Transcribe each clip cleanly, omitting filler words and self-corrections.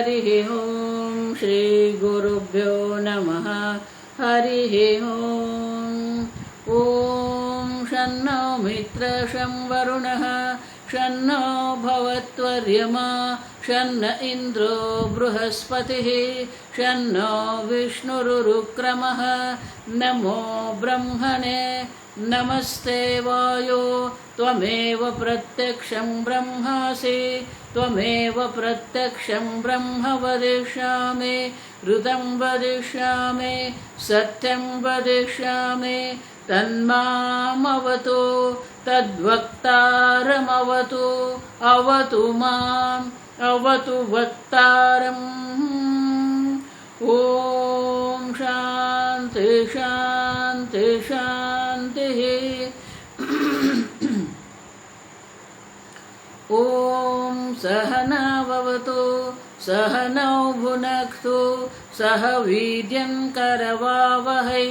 हरिः ओम। श्री गुरुभ्यो नमः। हरिः ओम। ओम शन्नो मित्रः शं वरुणः शन्नो भवत्वर्यमा शन्न इन्द्रो बृहस्पतिः शन्नो विष्णुरुक्रमः। नमो ब्रह्मणे नमस्ते वायो त्वमेव प्रत्यक्षं ब्रह्मासि त्वमेव प्रत्यक्षं ब्रह्म वदिष्यामि ऋतं वदिष्यामि सत्यं वदिष्यामि तन्मामवतु तद्वक्तारमवतु अवतु माम् अवतु वक्तारम्। ओम शांति शांति शांतिः। ओम सहना भवतु सहनौ भुनक्तु सह वीर्यं करवावहै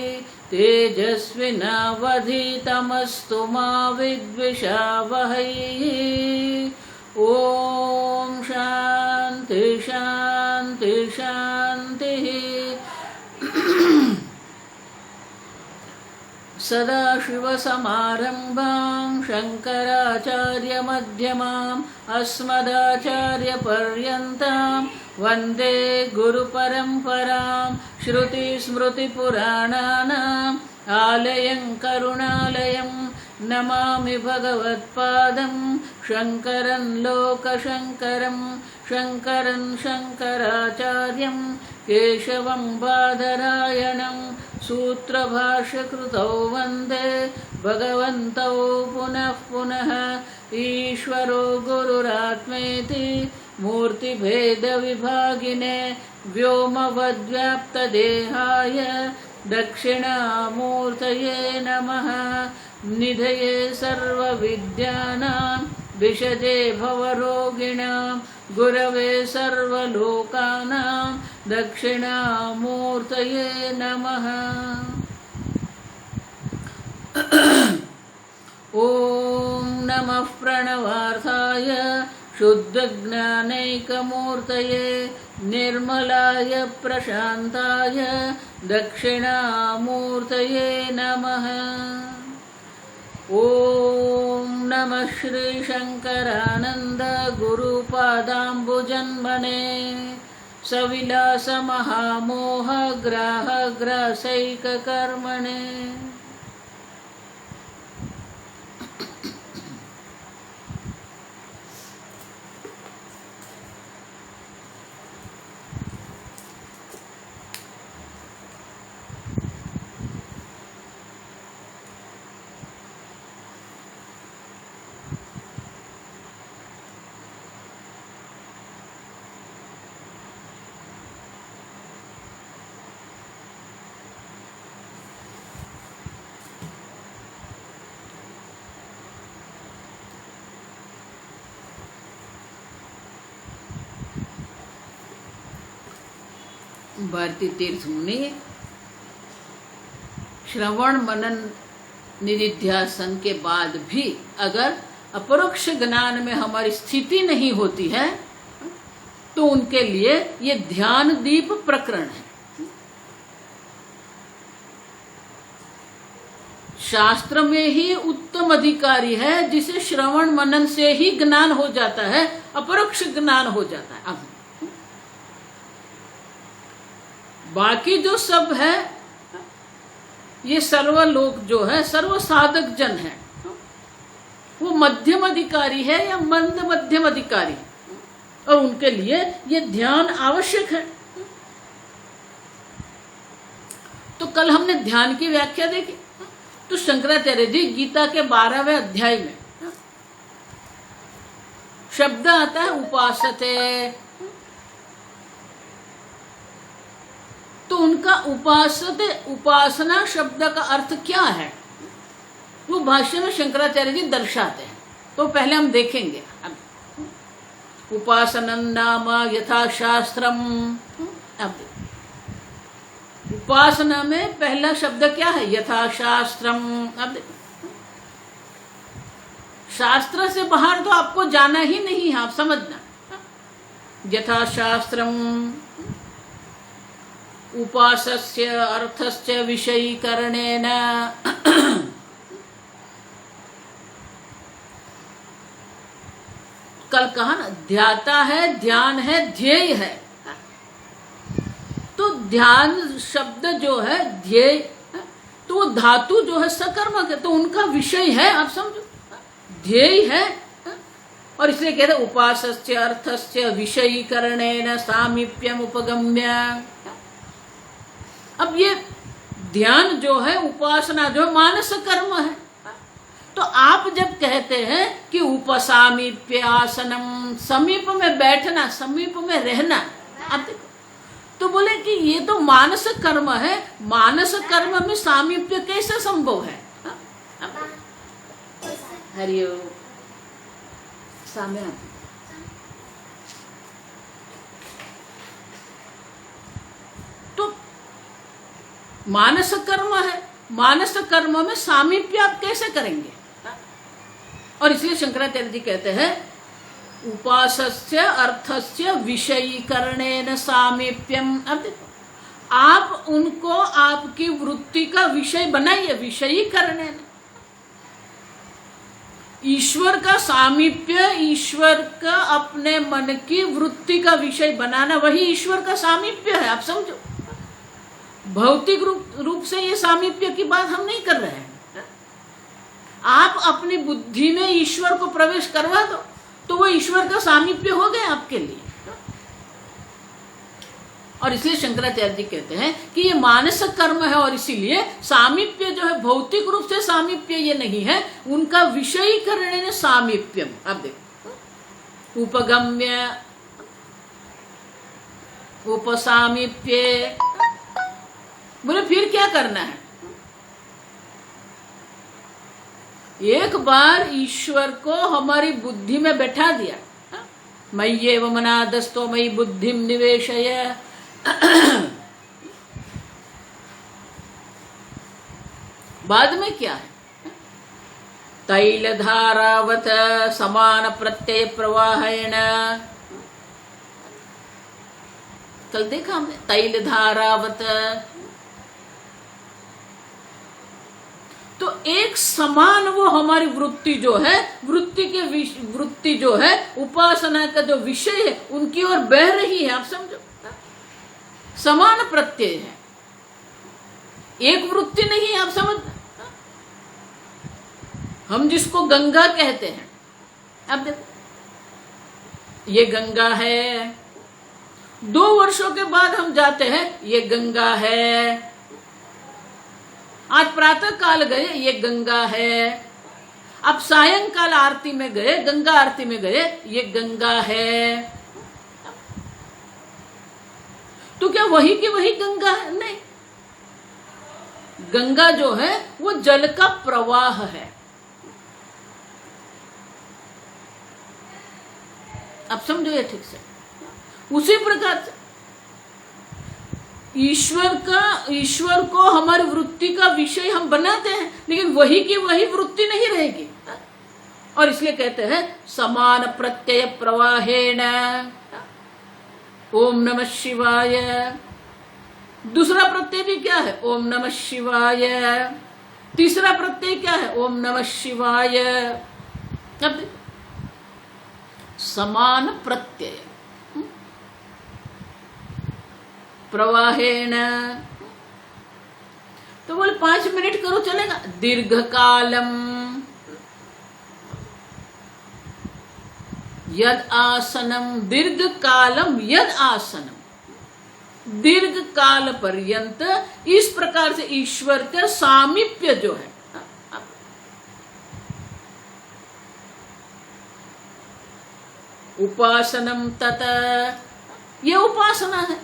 तेजस्विनावधीतमस्तु मा विद्विषावहै। ओम शांति शांति शांतिः। सदाशिवसमारम्भां शङ्कराचार्यमध्यमाम् अस्मदाचार्यपर्यन्तां वन्दे गुरुपरम्परां। श्रुतिस्मृतिपुराणानाम् आलयं करुणालयं नमामि भगवत्पादं शङ्करं लोकशङ्करं शङ्करं शङ्कराचार्यं केशवं बादरायणं सूत्रभाष्यकृतौ वन्दे भगवन्तौ पुनः पुनः। ईश्वरो गुरुरात्मेति मूर्तिभेदविभागिने व्योमवद्व्याप्तदेहाय दक्षिणामूर्तये नमः। निधये सर्वविद्यानां विशजे भवरोगिणां गुरवे सर्वलोकानां दक्षिणामूर्तये नमः। ॐ नमः प्रणवार्थाय शुद्धज्ञानैकमूर्तये निर्मलाय प्रशान्ताय दक्षिणामूर्तये नमः। ॐ नमः श्रीशङ्करानन्द गुरुपादाम्बुजन्मने सविलासमहामोह ग्राहग्रासैककर्मणे। भारती तीर्थ मुनि श्रवण मनन निधिध्यासन के बाद भी अगर अपरोक्ष ज्ञान में हमारी स्थिति नहीं होती है तो उनके लिए ये ध्यान दीप प्रकरण है। शास्त्र में ही उत्तम अधिकारी है जिसे श्रवण मनन से ही ज्ञान हो जाता है, अपरोक्ष ज्ञान हो जाता है। अब बाकी जो सब है ये सर्वलोक जो है सर्व साधक जन है, वो मध्यम अधिकारी है या मंद मध्यम अधिकारी, और उनके लिए ये ध्यान आवश्यक है। तो कल हमने ध्यान की व्याख्या देखी, तो शंकराचार्य जी गीता के 12वें अध्याय में शब्द आता है उपासते, तो उनका उपासते उपासना शब्द का अर्थ क्या है वो भाष्य में शंकराचार्य जी दर्शाते हैं। तो पहले हम देखेंगे उपासनं नाम यथा शास्त्रम। अब उपासना में पहला शब्द क्या है? यथा शास्त्रम। अब शास्त्र से बाहर तो आपको जाना ही नहीं है, आप समझना। यथाशास्त्रम उपासस्य अर्थस्य विषयीकरणेन कल कहा ना, ध्याता है, ध्यान है, ध्येय है। तो ध्यान शब्द जो है, ध्येय, तो वो धातु जो है सकर्मक है, तो उनका विषय है, आप समझो, ध्येय है। और इसलिए कहते हैं उपासस्य अर्थस्य विषयीकरणेन सामीप्यम उपगम्य। अब ये ध्यान जो है, उपासना जो है, मानस कर्म है। तो आप जब कहते हैं कि उपसामीप्य आसनम, समीप में बैठना, समीप में रहना, आप देखो, तो बोले कि ये तो मानस कर्म है, मानस कर्म में सामीप्य कैसे संभव है? हरिओम साम्य। तो मानस कर्म है, मानस कर्म में सामीप्य आप कैसे करेंगे? और इसलिए शंकराचार्य जी कहते हैं उपासस्य अर्थस्य विषयीकरणेन सामीप्यम। अब देखो, आप उनको आपकी वृत्ति का विषय बनाइए, विषयीकरणेन। ईश्वर का सामीप्य, ईश्वर का अपने मन की वृत्ति का विषय बनाना, वही ईश्वर का सामीप्य है, आप समझो। भौतिक रूप से ये सामीप्य की बात हम नहीं कर रहे हैं। आप अपनी बुद्धि में ईश्वर को प्रवेश करवा दो, तो वो ईश्वर का सामीप्य हो गया आपके लिए। और इसलिए शंकराचार्य जी कहते हैं कि ये मानस कर्म है, और इसीलिए सामीप्य जो है, भौतिक रूप से सामीप्य ये नहीं है, उनका विषयीकरण है सामीप्यम। अब देखो, उपगम्य, उपसामीप्य, बोले फिर क्या करना है? एक बार ईश्वर को हमारी बुद्धि में बैठा दिया, मय्येव मनादस्तो मयि बुद्धिम निवेशय। बाद में क्या है? तैलधारावत समान प्रत्यय प्रवाहेण। कल देखा हमने तैलधारावत। तो एक समान वो हमारी वृत्ति जो है, वृत्ति जो है, उपासना का जो विषय है, उनकी ओर बह रही है, आप समझो। समान प्रत्यय है, एक वृत्ति नहीं है, आप समझ। हम जिसको गंगा कहते हैं, अब देखो, ये गंगा है। 2 वर्षों के बाद हम जाते हैं, ये गंगा है। आज प्रातः काल गए, ये गंगा है। अब सायंकाल आरती में गए, गंगा आरती में गए, ये गंगा है। तो क्या वही की वही गंगा है? नहीं, गंगा जो है वो जल का प्रवाह है। अब समझो ये ठीक से। उसी प्रकार से ईश्वर को हमारी वृत्ति का विषय हम बनाते हैं, लेकिन वही की वही वृत्ति नहीं रहेगी। और इसलिए कहते हैं समान प्रत्यय प्रवाहेण। ओम नमः शिवाय। दूसरा प्रत्यय भी क्या है? ओम नमः शिवाय। तीसरा प्रत्यय क्या है? ओम नमः शिवाय। अब समान प्रत्यय प्रवाहेण। तो बोले 5 मिनट करो, चलेगा? दीर्घ कालम यद आसनम, दीर्घ कालम यद आसनम, दीर्घ काल पर्यंत इस प्रकार से ईश्वर का सामीप्य जो है, उपासनम तत, ये उपासना है।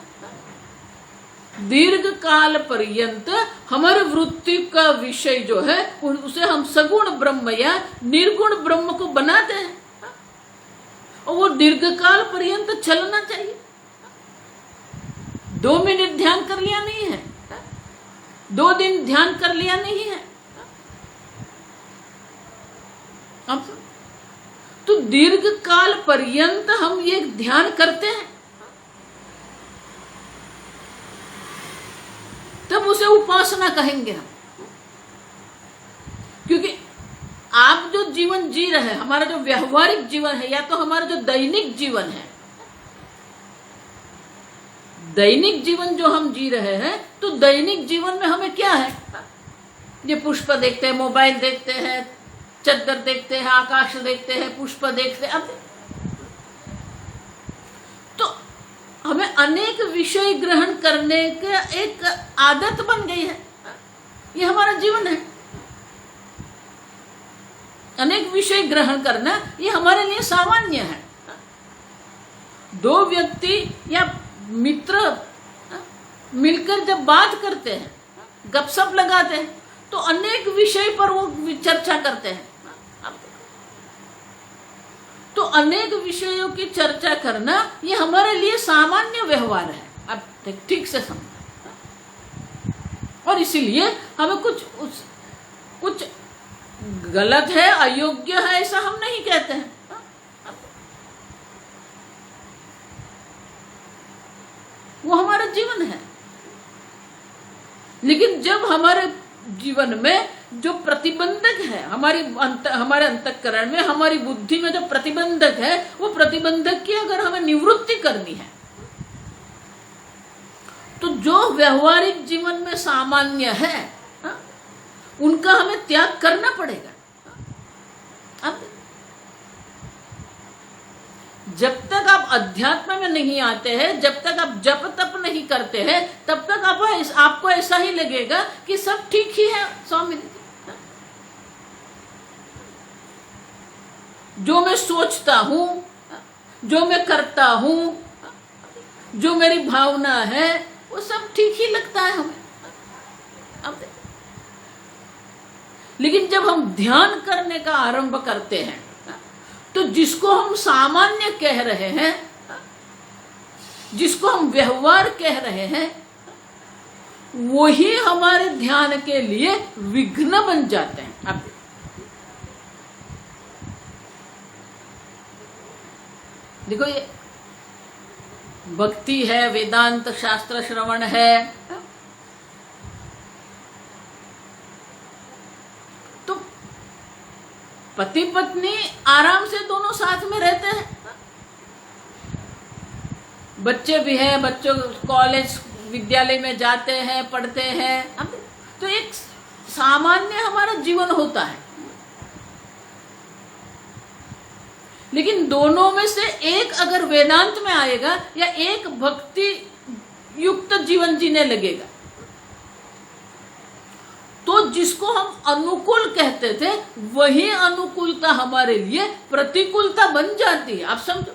दीर्घ काल पर्यंत हमारे वृत्ति का विषय जो है उसे हम सगुण ब्रह्म या निर्गुण ब्रह्म को बनाते हैं, और वो दीर्घ काल पर्यंत चलना चाहिए। 2 मिनट ध्यान कर लिया नहीं है, 2 दिन ध्यान कर लिया नहीं है। अब तो दीर्घ काल पर्यंत हम ये ध्यान करते हैं, तब उसे उपासना कहेंगे हम। क्योंकि आप जो जीवन जी रहे हैं, हमारा जो व्यवहारिक जीवन है, या तो हमारा जो दैनिक जीवन है, दैनिक जीवन जो हम जी रहे हैं, तो दैनिक जीवन में हमें क्या है, ये पुष्प देखते हैं, मोबाइल देखते हैं, चद्दर देखते हैं, आकाश देखते हैं, पुष्प देखते हैं, अब तो हमें अनेक विषय ग्रहण करने का एक आदत बन गई है। ये हमारा जीवन है, अनेक विषय ग्रहण करना ये हमारे लिए सामान्य है। दो व्यक्ति या मित्र मिलकर जब बात करते हैं, गपशप लगाते हैं, तो अनेक विषय पर वो चर्चा करते हैं। तो अनेक विषयों की चर्चा करना ये हमारे लिए सामान्य व्यवहार है। अब ठीक से समझो, और इसीलिए हमें कुछ गलत है, अयोग्य है, ऐसा हम नहीं कहते हैं। वो हमारा जीवन है। लेकिन जब हमारे जीवन में जो प्रतिबंधक है, हमारे अंतःकरण में, हमारी बुद्धि में जो प्रतिबंधक है, वो प्रतिबंधक की अगर हमें निवृत्ति करनी है, तो जो व्यवहारिक जीवन में सामान्य है, उनका हमें त्याग करना पड़ेगा। अब जब तक आप अध्यात्म में नहीं आते हैं, जब तक आप जप तप नहीं करते हैं, तब तक आपको ऐसा ही लगेगा कि सब ठीक ही है। स्वामी जी, जो मैं सोचता हूं, जो मैं करता हूं, जो मेरी भावना है, वो सब ठीक ही लगता है हमें। अब लेकिन जब हम ध्यान करने का आरंभ करते हैं, तो जिसको हम सामान्य कह रहे हैं, जिसको हम व्यवहार कह रहे हैं, वही हमारे ध्यान के लिए विघ्न बन जाते हैं। अब देखो, ये भक्ति है, वेदांत शास्त्र श्रवण है, तो पति पत्नी आराम से दोनों साथ में रहते हैं, बच्चे भी हैं, बच्चों कॉलेज विद्यालय में जाते हैं, पढ़ते हैं, तो एक सामान्य हमारा जीवन होता है। लेकिन दोनों में से एक अगर वेदांत में आएगा या एक भक्ति युक्त जीवन जीने लगेगा, तो जिसको हम अनुकूल कहते थे, वही अनुकूलता हमारे लिए प्रतिकूलता बन जाती है। आप समझो,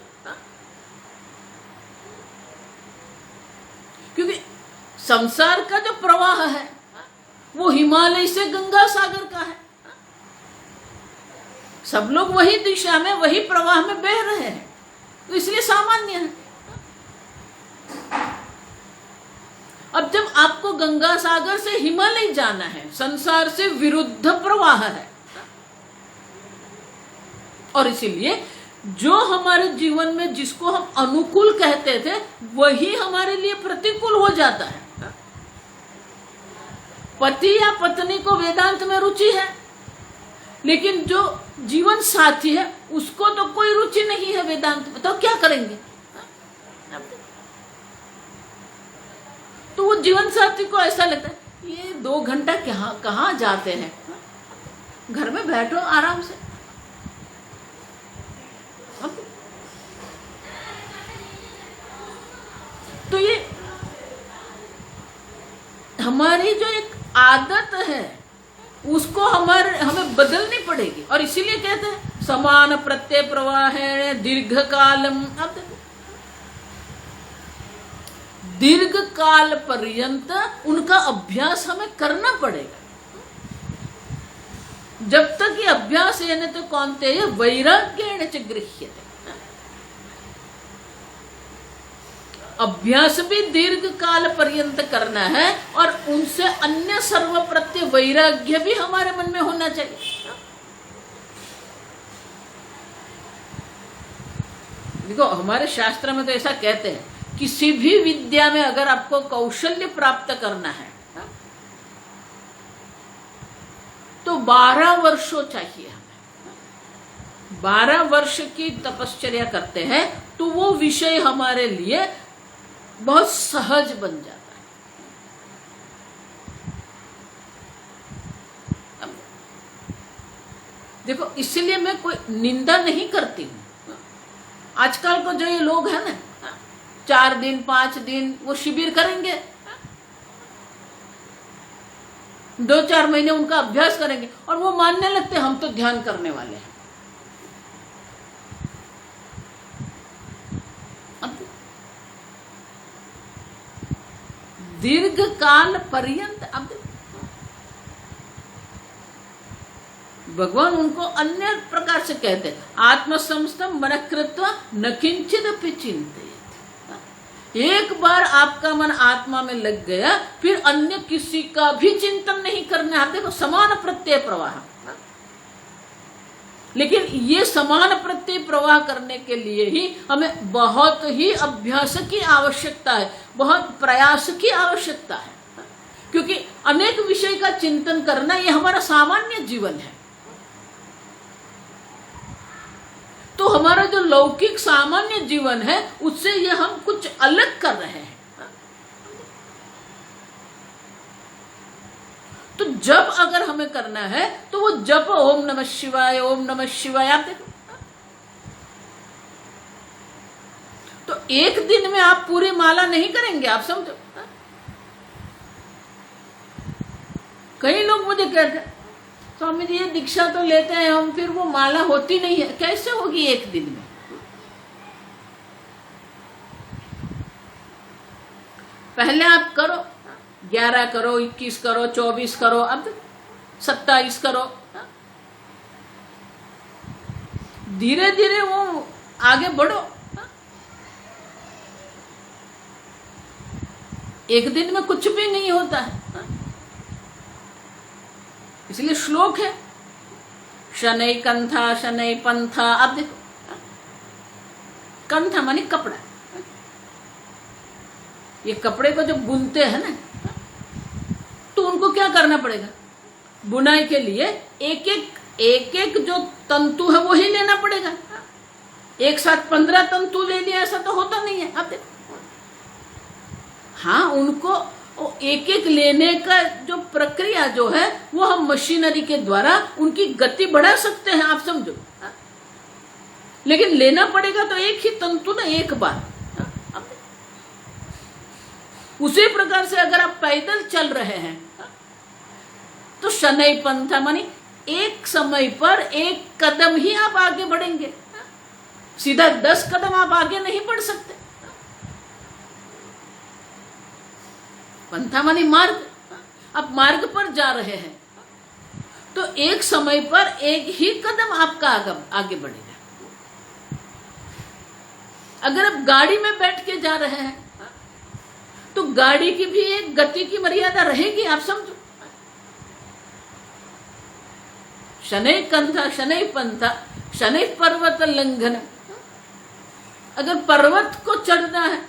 क्योंकि संसार का जो प्रवाह है वो हिमालय से गंगा सागर का है। सब लोग वही दिशा में, वही प्रवाह में बह रहे हैं, तो इसलिए सामान्य है। अब जब आपको गंगा सागर से हिमालय जाना है, संसार से विरुद्ध प्रवाह है, और इसीलिए जो हमारे जीवन में जिसको हम अनुकूल कहते थे, वही हमारे लिए प्रतिकूल हो जाता है। पति या पत्नी को वेदांत में रुचि है, लेकिन जो जीवन साथी है उसको तो कोई रुचि नहीं है वेदांत में, तो क्या करेंगे? तो वो जीवन साथी को ऐसा लगता है, ये 2 घंटा कहाँ जाते हैं, घर में बैठो आराम से। तो ये हमारी जो एक आदत है, उसको हमें बदलनी पड़ेगी। और इसीलिए कहते हैं समान प्रत्यय प्रवाह है दीर्घ कालम। अब देखो, दीर्घ काल पर्यंत उनका अभ्यास हमें करना पड़ेगा। जब तक ये अभ्यास येन तो कौन्तेय वैराग्येण च गृह्यते। अभ्यास भी दीर्घ काल पर्यंत करना है, और उनसे अन्य सर्व प्रत्यय वैराग्य भी हमारे मन में होना चाहिए। देखो हमारे शास्त्र में तो ऐसा कहते हैं, किसी भी विद्या में अगर आपको कौशल्य प्राप्त करना है तो 12 वर्षों चाहिए हमें। 12 वर्ष की तपश्चर्या करते हैं तो वो विषय हमारे लिए बहुत सहज बन जाता है। देखो इसलिए मैं कोई निंदा नहीं करती हूं। आजकल को जो ये लोग हैं ना, 4 दिन 5 दिन वो शिविर करेंगे, 2-4 महीने उनका अभ्यास करेंगे और वो मानने लगते हम तो ध्यान करने वाले हैं। दीर्घ काल पर्यंत अब भगवान उनको अन्य प्रकार से कहते हैं, आत्मसंस्थम मन कृत्वा न किंचित अपि चिंतयेत्। एक बार आपका मन आत्मा में लग गया फिर अन्य किसी का भी चिंतन नहीं करना है। देखो समान प्रत्यय प्रवाह, लेकिन ये समान प्रत्यय प्रवाह करने के लिए ही हमें बहुत ही अभ्यास की आवश्यकता है, बहुत प्रयास की आवश्यकता है, क्योंकि अनेक विषय का चिंतन करना ये हमारा सामान्य जीवन है। तो हमारा जो लौकिक सामान्य जीवन है उससे ये हम कुछ अलग कर रहे हैं। तो जब अगर हमें करना है तो वो जप ओम नमः शिवाय, ओम नमः शिवाय। आप देखो तो एक दिन में आप पूरी माला नहीं करेंगे, आप समझो। कई लोग मुझे कहते हैं स्वामी जी ये दीक्षा तो लेते हैं हम, फिर वो माला होती नहीं है। कैसे होगी एक दिन में? पहले आप करो, 11 करो, 21 करो, 24 करो, अब 27 करो। धीरे धीरे वो आगे बढ़ो। एक दिन में कुछ भी नहीं होता है। इसलिए श्लोक है शनै कंथा शनै पंथा। अब देखो कंथा माने कपड़ा, ये कपड़े को जब बुनते हैं ना तो उनको क्या करना पड़ेगा? बुनाई के लिए एक एक जो तंतु है वो ही लेना पड़ेगा। एक साथ 15 तंतु ले लिया ऐसा तो होता नहीं है। अब देखो हाँ, उनको एक एक लेने का जो प्रक्रिया जो है वो हम मशीनरी के द्वारा उनकी गति बढ़ा सकते हैं, आप समझो। लेकिन लेना पड़ेगा तो एक ही तंतु ना, एक बार। उसी प्रकार से अगर आप पैदल चल रहे हैं तो शनै पंथा मानी एक समय पर एक कदम ही आप आगे बढ़ेंगे, सीधा 10 कदम आप आगे नहीं बढ़ सकते। पंथा मानी मार्ग, आप मार्ग पर जा रहे हैं तो एक समय पर एक ही कदम आपका आगे बढ़ेगा। अगर आप गाड़ी में बैठ के जा रहे हैं तो गाड़ी की भी एक गति की मर्यादा रहेगी, आप समझो। शनै कंथा शनै पंथा शनै पर्वत लंघन। अगर पर्वत को चढ़ना है,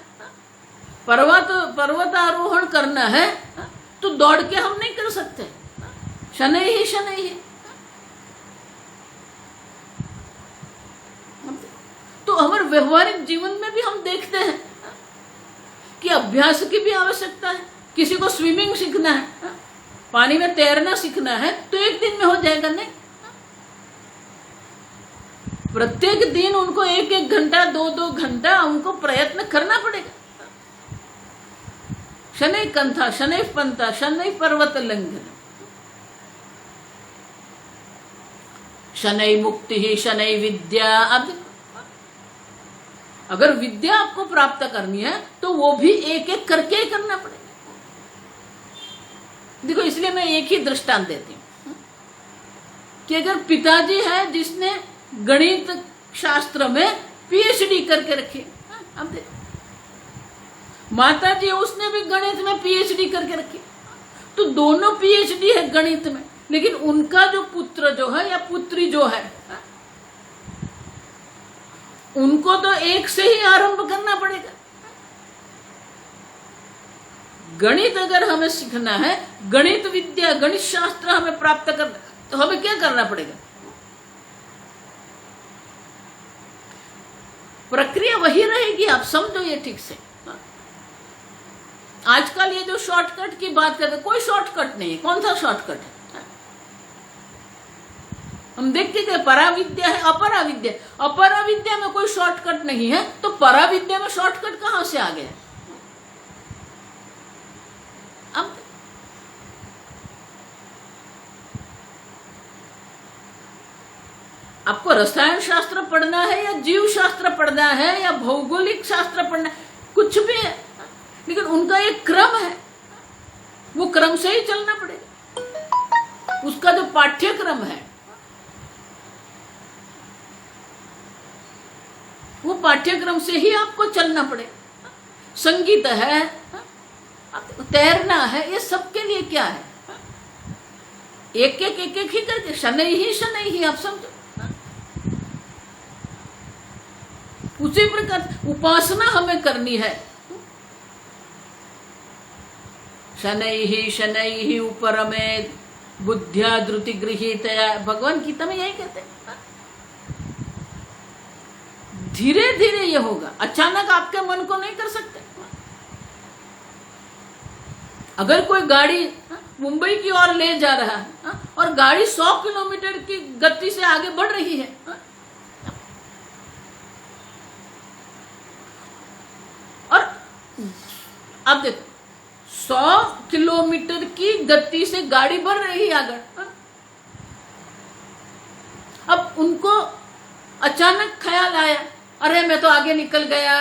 पर्वतारोहण करना है तो दौड़ के हम नहीं कर सकते, शनै ही शनै ही। तो हमारे व्यवहारिक जीवन में भी हम देखते हैं कि अभ्यास की भी आवश्यकता है। किसी को स्विमिंग सीखना है, पानी में तैरना सीखना है तो एक दिन में हो जाएगा नहीं। प्रत्येक दिन उनको 1-1 घंटा 2-2 घंटा उनको प्रयत्न करना पड़ेगा। शनै कंथा शनै पंथा शनै पर्वत लंघन शनै मुक्ति ही शनै विद्या। अब अगर विद्या आपको प्राप्त करनी है तो वो भी एक एक करके ही करना पड़ेगा। देखो इसलिए मैं एक ही दृष्टांत देती हूं कि अगर पिताजी है जिसने गणित शास्त्र में पीएचडी करके रखी, अब देखो माता जी उसने भी गणित में पीएचडी करके रखी, तो दोनों पीएचडी है गणित में, लेकिन उनका जो पुत्र जो है या पुत्री जो है उनको तो एक से ही आरंभ करना पड़ेगा। गणित अगर हमें सीखना है, गणित विद्या, गणित शास्त्र हमें प्राप्त करना, तो हमें क्या करना पड़ेगा? प्रक्रिया वही रहेगी, आप समझो ये ठीक से। आजकल ये जो शॉर्टकट की बात करते, कोई शॉर्टकट नहीं है। कौन सा शॉर्टकट है? हम देखते थे पराविद्या है, अपराविद्या। अपराविद्या में कोई शॉर्टकट नहीं है, तो पराविद्या में शॉर्टकट कहां से आ गया? अब आपको रसायन शास्त्र पढ़ना है या जीव शास्त्र पढ़ना है या भौगोलिक शास्त्र पढ़ना है, कुछ भी है, लेकिन उनका एक क्रम है, वो क्रम से ही चलना पड़ेगा। उसका जो पाठ्यक्रम है, वो पाठ्यक्रम से ही आपको चलना पड़ेगा। संगीत है, तैरना है, ये सबके लिए क्या है? एक एक ही करके, शनै ही, आप समझो। उसी प्रकार उपासना हमें करनी है। शनै ही उपरमेत बुद्ध्या धृति गृहीतया, भगवान गीता में यही कहते हैं। धीरे धीरे ये होगा, अचानक आपके मन को नहीं कर सकते। अगर कोई गाड़ी मुंबई की ओर ले जा रहा है और गाड़ी 100 किलोमीटर की गति से आगे बढ़ रही है, और अब देखो 100 किलोमीटर की गति से गाड़ी बढ़ रही है आगे, अब उनको अचानक ख्याल आया, अरे मैं तो आगे निकल गया,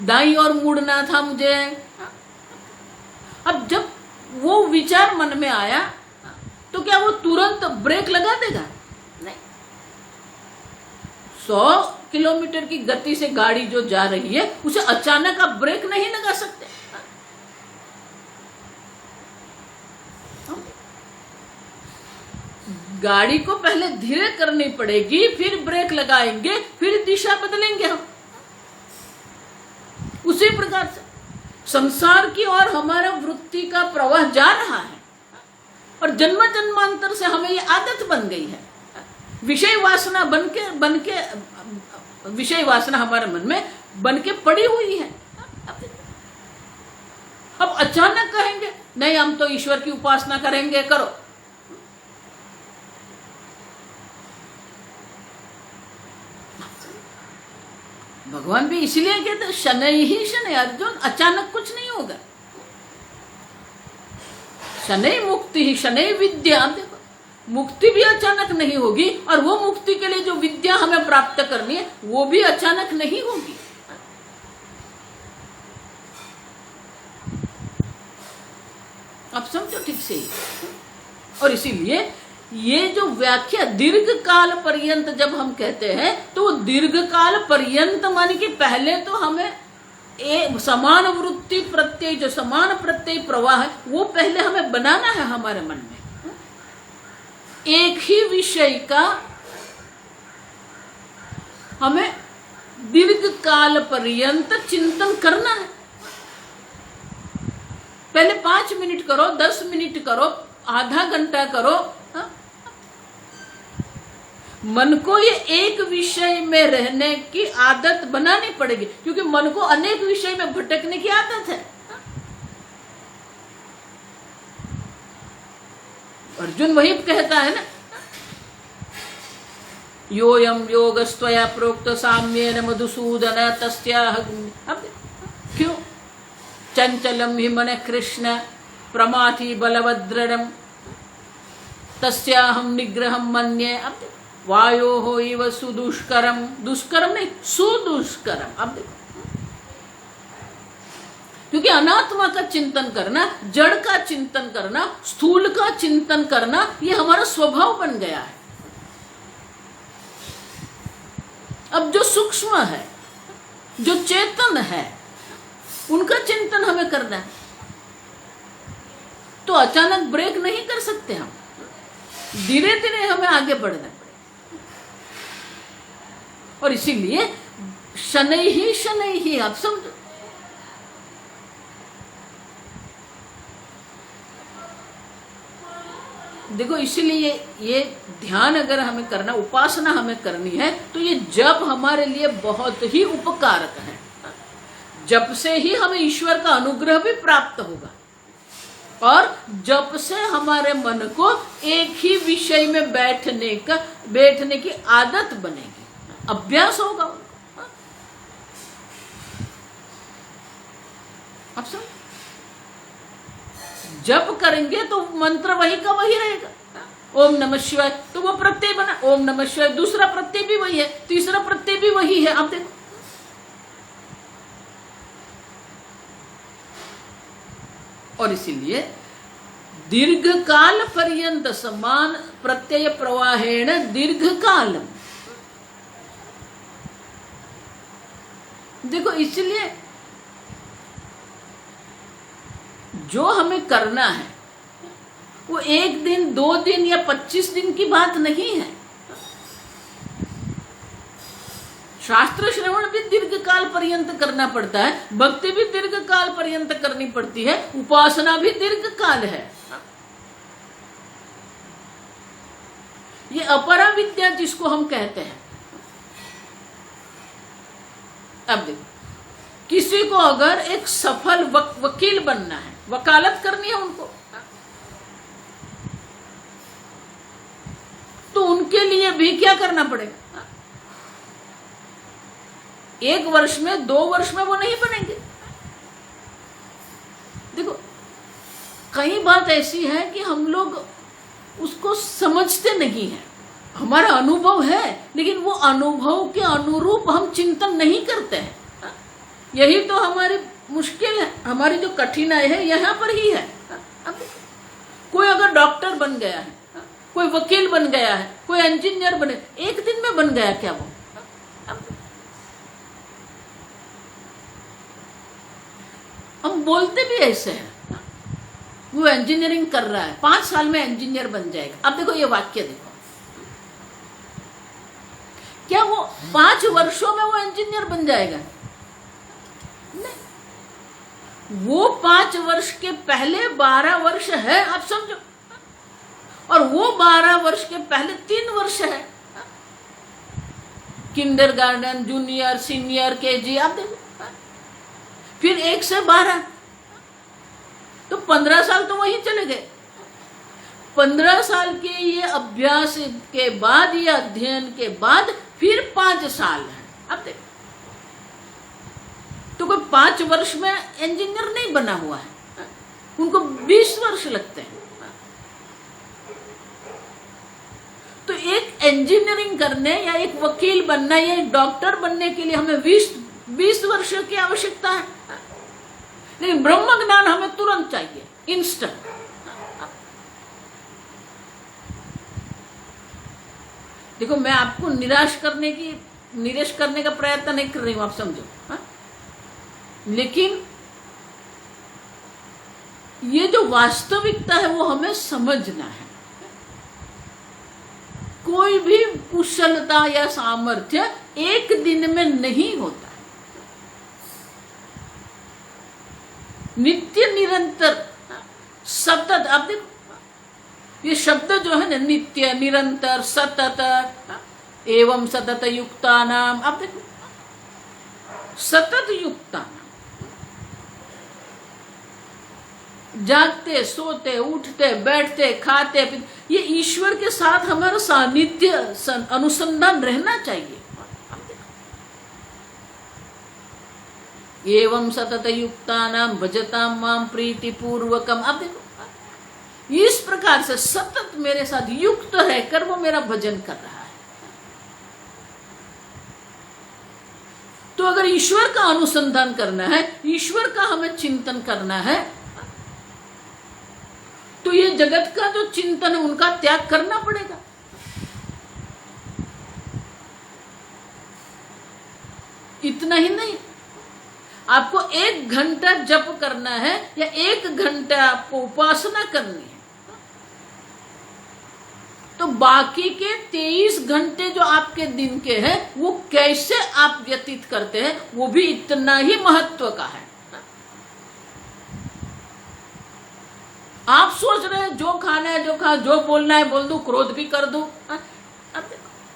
दाईं ओर मुड़ना था मुझे। अब जब वो विचार मन में आया, तो क्या वो तुरंत ब्रेक लगा देगा? नहीं। 100 किलोमीटर की गति से गाड़ी जो जा रही है, उसे अचानक आप ब्रेक नहीं लगा सकते। गाड़ी को पहले धीरे करनी पड़ेगी, फिर ब्रेक लगाएंगे, फिर दिशा बदलेंगे हम। उसी प्रकार से संसार की ओर हमारा वृत्ति का प्रवाह जा रहा है, और जन्म जन्मांतर से हमें ये आदत बन गई है। विषय वासना बनके विषय वासना हमारे मन में बनके पड़ी हुई है। अब अचानक कहेंगे नहीं, हम तो ईश्वर की उपासना करेंगे, करो। भगवान भी इसलिए कहते शनै ही शनै, अर्जुन अचानक कुछ नहीं होगा। शनै मुक्ति ही शनै विद्या, देखो मुक्ति भी अचानक नहीं होगी, और वो मुक्ति के लिए जो विद्या हमें प्राप्त करनी है, वो भी अचानक नहीं होगी। आप समझो ठीक से। और इसीलिए ये जो व्याख्या दीर्घ काल पर्यंत जब हम कहते हैं, तो वो दीर्घ काल पर्यंत मान के पहले तो हमें समान वृत्ति प्रत्यय, जो समान प्रत्यय प्रवाह है, वो पहले हमें बनाना है हमारे मन में। एक ही विषय का हमें दीर्घ काल पर्यंत चिंतन करना है। पहले 5 मिनट करो, 10 मिनट करो, आधा घंटा करो। मन को ये एक विषय में रहने की आदत बनानी पड़ेगी, क्योंकि मन को अनेक विषय में भटकने की आदत है। अर्जुन वही कहता है ना, योयम योगस्त्वया प्रोक्त साम्येन मधुसूदन तस्याह। अब क्यों? चंचलम हि मन कृष्ण प्रमाथि बलवद्रढ़ तस्याहम निग्रहम मन्ये। अब वायो हो इव सुदुष्करम, दुष्करम नहीं सुदुष्करम। अब देखो, क्योंकि अनात्मा का चिंतन करना, जड़ का चिंतन करना, स्थूल का चिंतन करना, ये हमारा स्वभाव बन गया है। अब जो सूक्ष्म है, जो चेतन है, उनका चिंतन हमें करना है। तो अचानक ब्रेक नहीं कर सकते हम, धीरे धीरे हमें आगे बढ़ना पड़ेगा। और इसीलिए शनै ही आप समझो। देखो इसीलिए ये ध्यान अगर हमें करना, उपासना हमें करनी है तो ये जप हमारे लिए बहुत ही उपकारक है। जप से ही हमें ईश्वर का अनुग्रह भी प्राप्त होगा और जप से हमारे मन को एक ही विषय में बैठने की आदत बनेगी, अभ्यास होगा उनको। अब समझ, जप करेंगे तो मंत्र वही का वही रहेगा। ओम नमः शिवाय तो वो प्रत्यय बना, ओम नमः शिवाय दूसरा प्रत्यय भी वही है, तीसरा प्रत्यय भी वही है। आप देखो, और इसीलिए दीर्घ काल पर्यंत समान प्रत्यय प्रवाहेण दीर्घ काल। देखो इसलिए जो हमें करना है वो 1 दिन 2 दिन या 25 दिन की बात नहीं है। शास्त्र श्रवण भी दीर्घ काल पर्यंत करना पड़ता है, भक्ति भी दीर्घ काल पर्यंत करनी पड़ती है, उपासना भी दीर्घ काल है। ये अपरा विद्या जिसको हम कहते हैं। अब देखो, किसी को अगर एक सफल वकील बनना है, वकालत करनी है उनको, तो उनके लिए भी क्या करना पड़ेगा? 1 वर्ष में 2 वर्ष में वो नहीं बनेंगे। देखो कई बात ऐसी है कि हम लोग उसको समझते नहीं है। हमारा अनुभव है लेकिन वो अनुभव के अनुरूप हम चिंतन नहीं करते हैं। यही तो हमारी मुश्किल है, हमारी जो कठिनाई है यहाँ पर ही है। कोई अगर डॉक्टर बन गया है, कोई वकील बन गया है, कोई इंजीनियर बने, 1 दिन में बन गया क्या वो? हम बोलते भी ऐसे हैं, वो इंजीनियरिंग कर रहा है, 5 साल में इंजीनियर बन जाएगा। अब देखो ये वाक्य देखो, क्या वो 5 वर्षों में वो इंजीनियर बन जाएगा? नहीं, वो 5 वर्ष के पहले 12 वर्ष है, आप समझो, और वो 12 वर्ष के पहले 3 वर्ष है, किंडरगार्टन, जूनियर, सीनियर, केजी। आप देखो, फिर 1 से 12 तो 15 साल तो वहीं चले गए। 15 साल के ये अभ्यास के बाद, ये अध्ययन के बाद फिर 5 साल है। अब देखो, तो कोई 5 वर्ष में इंजीनियर नहीं बना हुआ है, उनको 20 वर्ष लगते हैं। तो एक इंजीनियरिंग करने या एक वकील बनना या एक डॉक्टर बनने के लिए हमें 20 वर्ष की आवश्यकता है, लेकिन ब्रह्म ज्ञान हमें तुरंत चाहिए, इंस्टेंट। देखो मैं आपको निराश करने का प्रयत्न नहीं कर रही हूं, आप समझो, हा? लेकिन ये जो वास्तविकता है वो हमें समझना है। कोई भी कुशलता या सामर्थ्य 1 दिन में नहीं होता, नित्य निरंतर सतत। आप देखो ये शब्द जो है ना, नित्य निरंतर सतत एवं सतत युक्ता नाम। आप देखो सतत युक्ता नाम, जागते सोते उठते बैठते खाते पीते, ये ईश्वर के साथ हमारा सानिध्य अनुसंधान रहना चाहिए। एवं सतत युक्तानां भजतां मां प्रीति पूर्वकम। आप देखो इस प्रकार से सतत मेरे साथ युक्त रहकर वो मेरा भजन कर रहा है। तो अगर ईश्वर का अनुसंधान करना है, ईश्वर का हमें चिंतन करना है, तो ये जगत का जो चिंतन है उनका त्याग करना पड़ेगा। इतना ही नहीं, आपको 1 घंटा जप करना है या 1 घंटा आपको उपासना करनी है, तो बाकी के 23 घंटे जो आपके दिन के हैं वो कैसे आप व्यतीत करते हैं वो भी इतना ही महत्व का है। आप सोच रहे हैं जो खाना है जो खा, जो बोलना है बोल दूं, क्रोध भी कर दूं,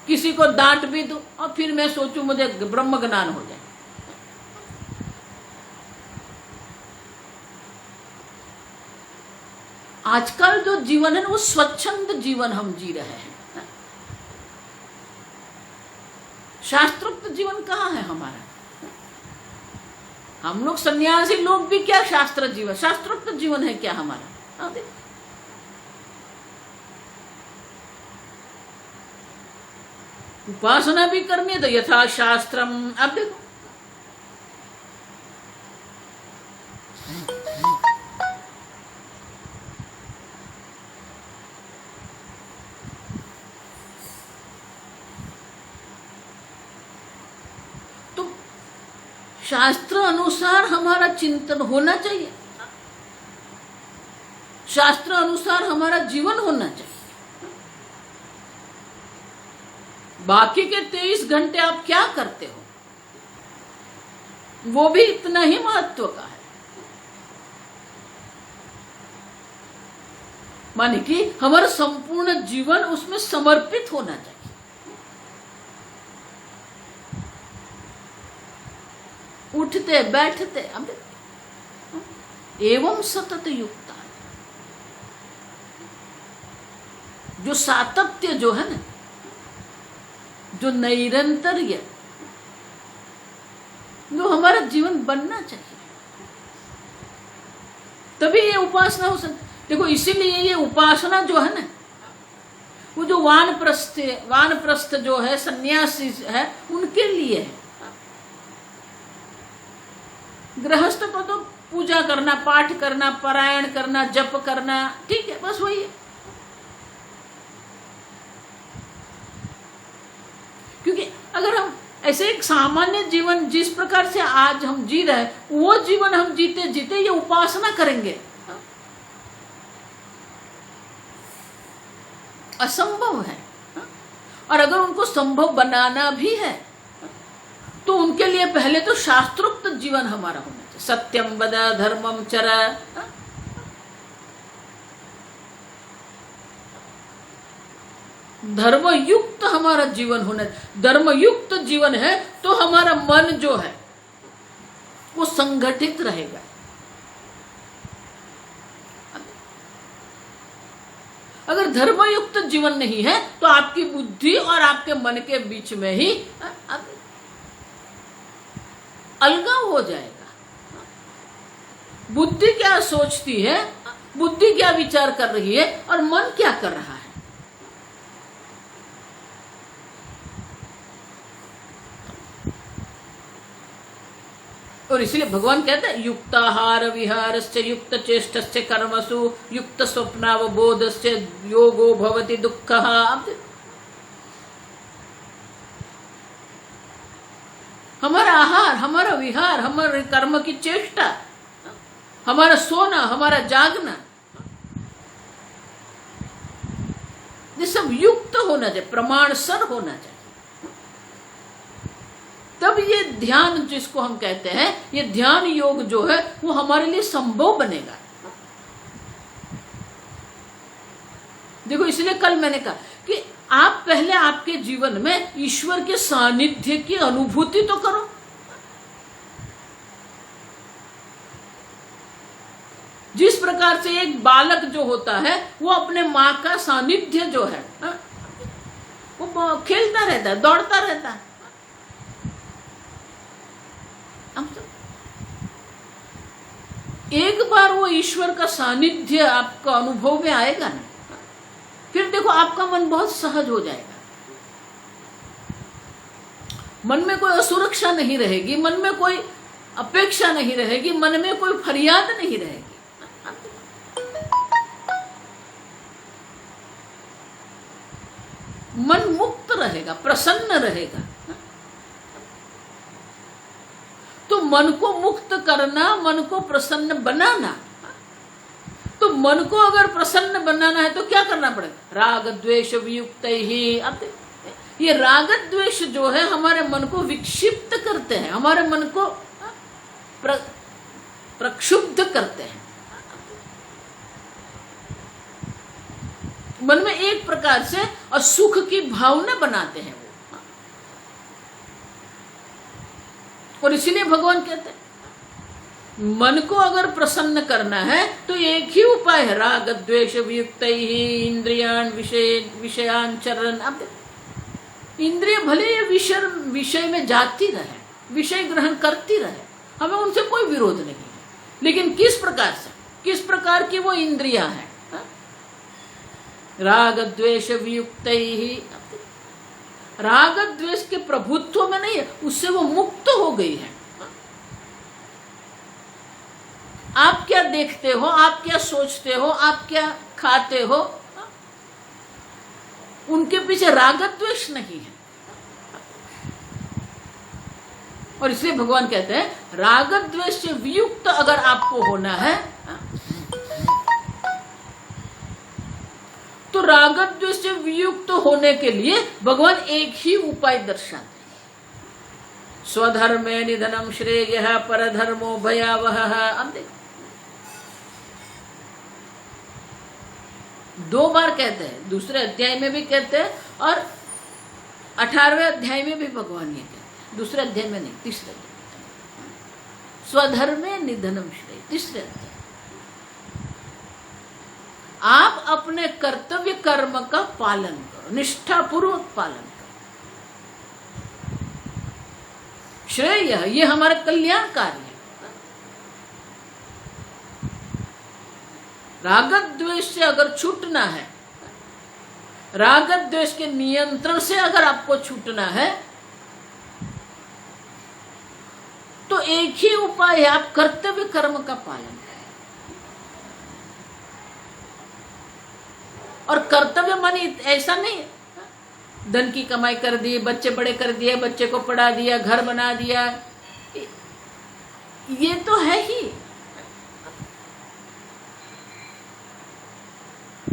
किसी को डांट भी दूं और फिर मैं सोचूं मुझे ब्रह्म ज्ञान हो जाए। आजकल जो जीवन है ना वो स्वच्छंद जीवन हम जी रहे हैं। शास्त्रोक्त जीवन कहाँ है हमारा? हम लोग सन्यासी लोग भी क्या शास्त्र जीवन, शास्त्रोक्त जीवन है क्या हमारा? उपासना भी करनी है तो यथा शास्त्रम। अब देखो तो शास्त्र अनुसार हमारा चिंतन होना चाहिए, शास्त्र अनुसार हमारा जीवन होना चाहिए। बाकी के 23 घंटे आप क्या करते हो वो भी इतना ही महत्व का है। माने कि हमारा संपूर्ण जीवन उसमें समर्पित होना चाहिए। उठते बैठते एवं सतत युक्ता, जो सातत्य जो है ना, जो नैरंतर्य, जो हमारा जीवन बनना चाहिए, तभी ये उपासना हो सकती। देखो इसीलिए ये उपासना जो है ना, वो जो वानप्रस्थ जो है सन्यासी है उनके लिए है। गृहस्थ को तो पूजा करना, पाठ करना, पारायण करना, जप करना, ठीक है, बस वही है। क्योंकि अगर हम ऐसे एक सामान्य जीवन जिस प्रकार से आज हम जी रहे हैं वो जीवन हम जीते जीते ये उपासना करेंगे, असंभव है। और अगर उनको संभव बनाना भी है तो उनके लिए पहले तो शास्त्रोक्त जीवन हमारा होना चाहिए। सत्यम वद धर्मम चर, धर्मयुक्त हमारा जीवन होना चाहिए। धर्मयुक्त जीवन है तो हमारा मन जो है वो संगठित रहेगा। अगर धर्मयुक्त जीवन नहीं है तो आपकी बुद्धि और आपके मन के बीच में ही अलगाव हो जाएगा। बुद्धि क्या सोचती है, बुद्धि क्या विचार कर रही है और मन क्या कर रहा है। और इसलिए भगवान कहते हैं युक्ताहार विहारस्य युक्त चेष्टस्य कर्मसु युक्त स्वप्नावबोधस्य योगो भवति दुःखः। हमारा आहार, हमारा विहार, हमारे कर्म की चेष्टा, हमारा सोना, हमारा जागना, ये सब युक्त होना चाहिए, प्रमाणसर होना चाहिए। तब ये ध्यान जिसको हम कहते हैं, ये ध्यान योग जो है वो हमारे लिए संभव बनेगा। देखो इसलिए कल मैंने कहा कि आप पहले आपके जीवन में ईश्वर के सानिध्य की अनुभूति तो करो। जिस प्रकार से एक बालक जो होता है वो अपने माँ का सानिध्य जो है वो खेलता रहता है, दौड़ता रहता है। एक बार वो ईश्वर का सानिध्य आपका अनुभव में आएगा ना, फिर देखो आपका मन बहुत सहज हो जाएगा। मन में कोई असुरक्षा नहीं रहेगी, मन में कोई अपेक्षा नहीं रहेगी, मन में कोई फरियाद नहीं रहेगी। मन मुक्त रहेगा, प्रसन्न रहेगा। तो मन को मुक्त करना, मन को प्रसन्न बनाना, तो मन को अगर प्रसन्न बनाना है तो क्या करना पड़ेगा? राग द्वेष वियुक्त ही। अब ये राग द्वेष जो है हमारे मन को विक्षिप्त करते हैं, हमारे मन को प्रक्षुब्ध करते हैं। मन में एक प्रकार से असुख की भावना बनाते हैं वो। और इसीलिए भगवान कहते हैं मन को अगर प्रसन्न करना है तो एक ही उपाय है, राग द्वेष वियुक्त ही इंद्रियान विषयान चरण। अब इंद्रिय भले ये विषय में जाती रहे, विषय ग्रहण करती रहे, हमें उनसे कोई विरोध नहीं है, लेकिन किस प्रकार से, किस प्रकार की वो इंद्रियां हैं? राग द्वेष वियुक्त ही। राग द्वेष के प्रभुत्व में नहीं है, उससे वो मुक्त हो गई है। आप क्या देखते हो, आप क्या सोचते हो, आप क्या खाते हो, उनके पीछे राग द्वेष नहीं है। और इसलिए भगवान कहते हैं राग द्वेष से वियुक्त अगर आपको होना है तो राग द्वेष से वियुक्त होने के लिए भगवान एक ही उपाय दर्शाते हैं, स्वधर्मे निधनम श्रेयः परधर्मो भयावहः। अब देखो 2 बार कहते हैं, दूसरे अध्याय में भी कहते हैं और 18वें अध्याय में भी भगवान ये कहते हैं। दूसरे अध्याय में नहीं, तीसरे अध्याय, स्वधर्मे निधनम श्रेय, तीसरे अध्याय। आप अपने कर्तव्य कर्म का पालन करो, निष्ठापूर्वक पालन करो। श्रेय ये हमारा कल्याणकारी है। राग द्वेष से अगर छूटना है, राग द्वेष के नियंत्रण से अगर आपको छूटना है तो एक ही उपाय है, आप कर्तव्य कर्म का पालन करें। और कर्तव्य माने ऐसा नहीं धन की कमाई कर दी, बच्चे बड़े कर दिए, बच्चे को पढ़ा दिया, घर बना दिया, ये तो है ही।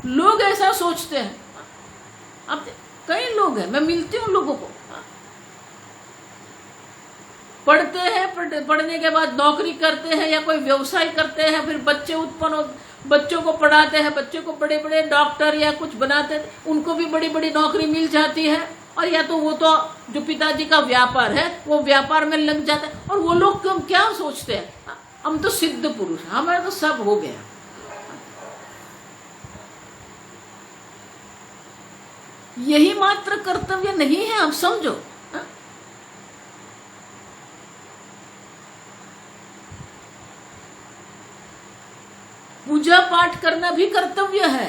लोग ऐसा सोचते हैं, अब कई लोग हैं, मैं मिलती हूँ लोगों को, पढ़ते हैं, पढ़ने के बाद नौकरी करते हैं या कोई व्यवसाय करते हैं, फिर बच्चे उत्पन्न हो, बच्चों को पढ़ाते हैं, बच्चों को बड़े बड़े डॉक्टर या कुछ बनाते हैं, उनको भी बड़ी बड़ी नौकरी मिल जाती है। और या तो वो तो जो पिताजी का व्यापार है वो व्यापार में लग जाता है। और वो लोग क्यों क्या सोचते हैं, हम तो सिद्ध पुरुष, हमारा तो सब हो गया। यही मात्र कर्तव्य नहीं है, आप समझो। पूजा पाठ करना भी कर्तव्य है।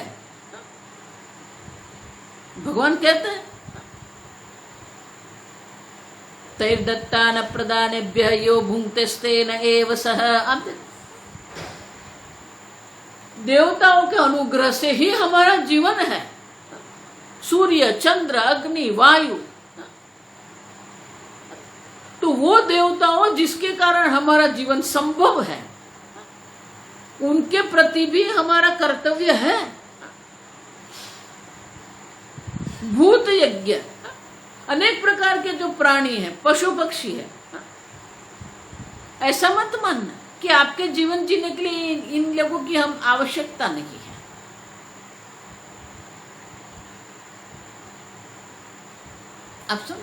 भगवान कहते हैं तैर्दत्तान प्रदानेभ्यः यो भुंक्तेस्तेन एव सः। देवताओं के अनुग्रह से ही हमारा जीवन है। सूर्य, चंद्र, अग्नि, वायु, तो वो देवताओं जिसके कारण हमारा जीवन संभव है, उनके प्रति भी हमारा कर्तव्य है। भूत यज्ञ, अनेक प्रकार के जो प्राणी हैं, पशु पक्षी है, ऐसा मत मानना कि आपके जीवन जीने के लिए इन लोगों की हम आवश्यकता नहीं है। अब सुन,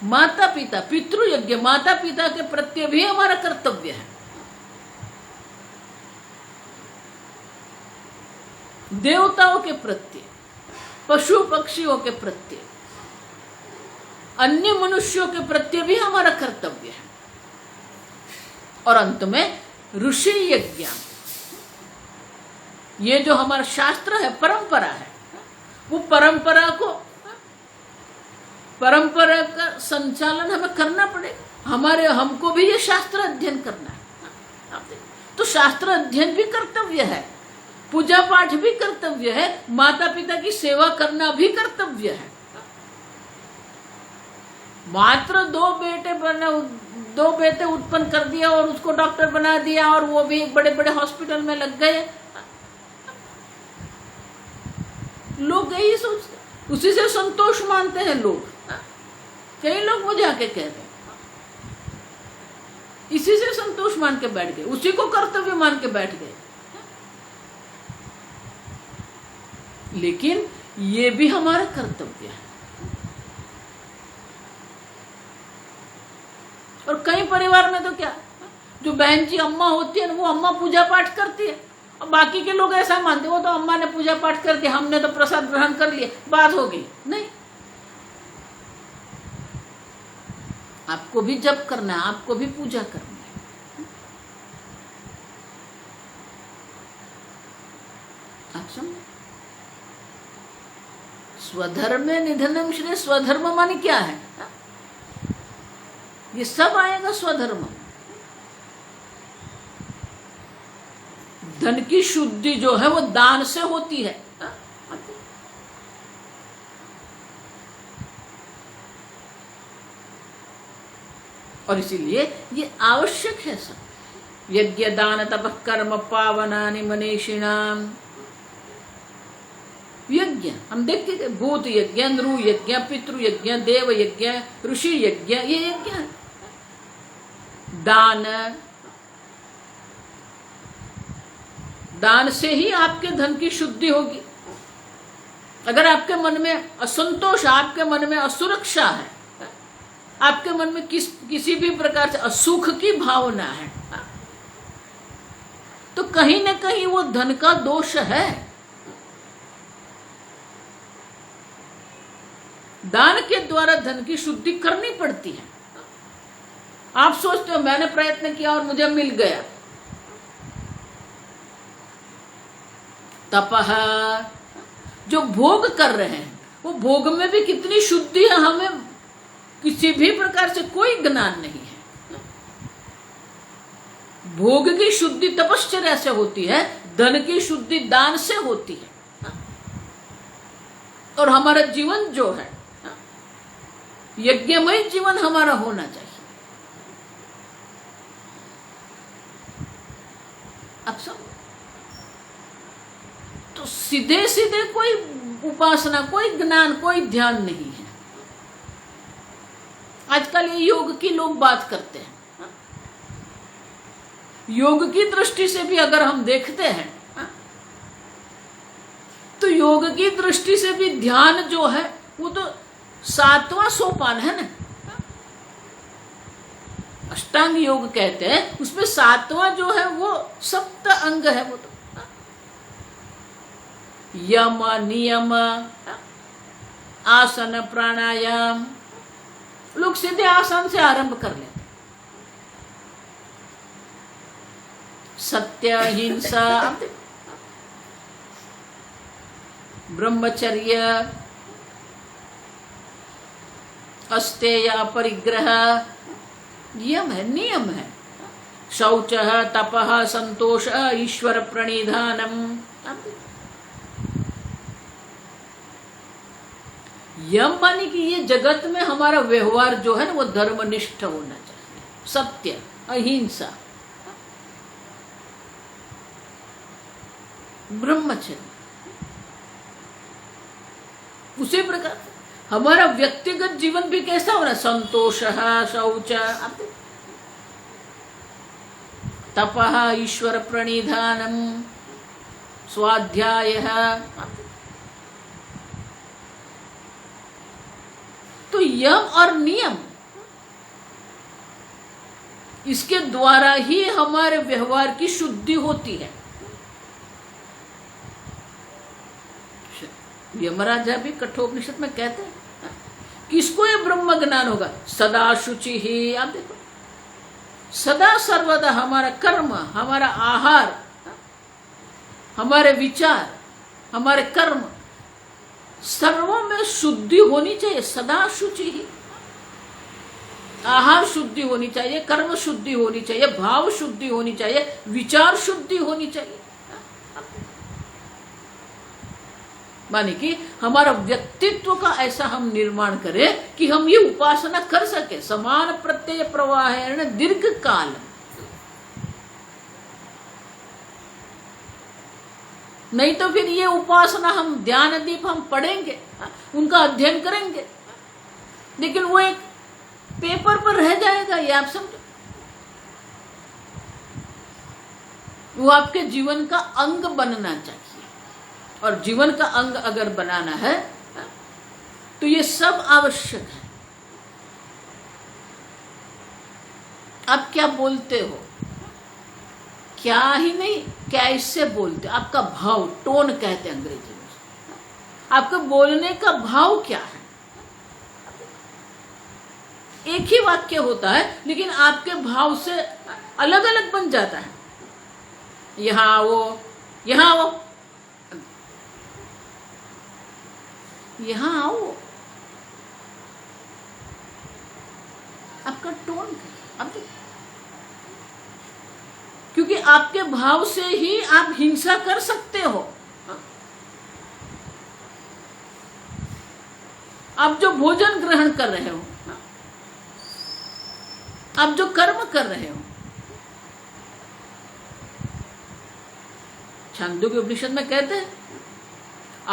माता पिता, पितृयज्ञ, माता पिता के प्रति भी हमारा कर्तव्य है। देवताओं के प्रति, पशु पक्षियों के प्रति, अन्य मनुष्यों के प्रति भी हमारा कर्तव्य है। और अंत में ऋषि यज्ञ, ये जो हमारा शास्त्र है, परंपरा है, वो परंपरा का संचालन हमें करना पड़ेगा। हमको भी ये शास्त्र अध्ययन करना है। तो शास्त्र अध्ययन भी कर्तव्य है, पूजा पाठ भी कर्तव्य है, माता पिता की सेवा करना भी कर्तव्य है। मात्र 2 बेटे उत्पन्न कर दिया और उसको डॉक्टर बना दिया और वो भी बड़े बड़े हॉस्पिटल में लग गए। लोग यही सोचते, उसी से संतोष मानते हैं लोग। कई लोग मुझे आके कहते हैं, इसी से संतोष मान के बैठ गए, उसी को कर्तव्य मान के बैठ गए। लेकिन ये भी हमारा कर्तव्य है। और कई परिवार में तो क्या, जो बहन जी अम्मा होती है वो अम्मा पूजा पाठ करती है और बाकी के लोग ऐसा मानते, वो तो अम्मा ने पूजा पाठ कर दिया, हमने तो प्रसाद ग्रहण कर लिया, बात हो गई। नहीं, आपको भी जप करना है, आपको भी पूजा करना है। आप समझे? स्वधर्म निधनम श्रेय। स्वधर्म माने क्या है? ये सब आएगा स्वधर्म। धन की शुद्धि जो है वो दान से होती है। और इसीलिए ये आवश्यक है सब। यज्ञ दान तपः कर्म पावनानि मनीषिणाम। यज्ञ हम देखते, भूत यज्ञ, नृ यज्ञ, पितृ यज्ञ, देव यज्ञ, ऋषि यज्ञ, ये यज्ञ है। दान, दान से ही आपके धन की शुद्धि होगी। अगर आपके मन में असंतोष, आपके मन में असुरक्षा है, आपके मन में किसी भी प्रकार से असुख की भावना है, तो कहीं ना कहीं वो धन का दोष है। दान के द्वारा धन की शुद्धि करनी पड़ती है। आप सोचते हो मैंने प्रयत्न किया और मुझे मिल गया। तपह, जो भोग कर रहे हैं वो भोग में भी कितनी शुद्धि है, हमें किसी भी प्रकार से कोई ज्ञान नहीं है। भोग की शुद्धि तपश्चर्या से होती है, धन की शुद्धि दान से होती है। और हमारा जीवन जो है यज्ञमय जीवन हमारा होना चाहिए। अब सब तो सीधे सीधे कोई उपासना, कोई ज्ञान, कोई ध्यान नहीं है। आजकल ये योग की लोग बात करते हैं। योग की दृष्टि से भी अगर हम देखते हैं तो योग की दृष्टि से भी ध्यान जो है वो तो 7वां सोपान है ना। अष्टांग योग कहते हैं, उसमें 7वां जो है वो सप्त अंग है। वो तो यम, नियम, आसन, प्राणायाम, लोग सीधे आसन से आरंभ कर लेते। सत्य, हिंसा, ब्रह्मचर्य, अस्तेय, परिग्रह, यम है, नियम है। शौच, तपः, संतोष, ईश्वर प्रणिधानम। यम माने कि ये जगत में हमारा व्यवहार जो है ना वो धर्मनिष्ठ होना चाहिए। सत्य, अहिंसा, ब्रह्मचर्य। उसी प्रकार हमारा व्यक्तिगत जीवन भी कैसा होना? संतोष, शौच, तपः, ईश्वर प्रणिधानम, स्वाध्याय। तो यम और नियम, इसके द्वारा ही हमारे व्यवहार की शुद्धि होती है। यमराजा भी कठोपनिषद में कहते हैं किसको ये ब्रह्म ज्ञान होगा? सदा शुचि ही। आप देखो, सदा सर्वदा हमारा कर्म, हमारा आहार, हमारे विचार, हमारे कर्म, सर्वों में शुद्धि होनी चाहिए। सदा शुचि ही। आहार शुद्धि होनी चाहिए, कर्म शुद्धि होनी चाहिए, भाव शुद्धि होनी चाहिए, विचार शुद्धि होनी चाहिए। माने कि हमारा व्यक्तित्व का ऐसा हम निर्माण करें कि हम ये उपासना कर सके। समान प्रत्यय प्रवाह दीर्घ काल, नहीं तो फिर ये उपासना हम ध्यान दीप हम पढ़ेंगे, उनका अध्ययन करेंगे, लेकिन वो एक पेपर पर रह जाएगा, ये आप समझो। वो आपके जीवन का अंग बनना चाहिए, और जीवन का अंग अगर बनाना है तो ये सब आवश्यक है। आप क्या बोलते हो, क्या ही नहीं कैसे बोलते, आपका भाव, टोन कहते हैं अंग्रेजी में। आपका बोलने का भाव क्या है। एक ही वाक्य होता है लेकिन आपके भाव से अलग अलग बन जाता है। यहां आओ, यहां आओ, यहां आओ, आपका टोन क्या, आप क्योंकि आपके भाव से ही आप हिंसा कर सकते हो। आप जो भोजन ग्रहण कर रहे हो, आप जो कर्म कर रहे हो, छांदोग्य उपनिषद में कहते हैं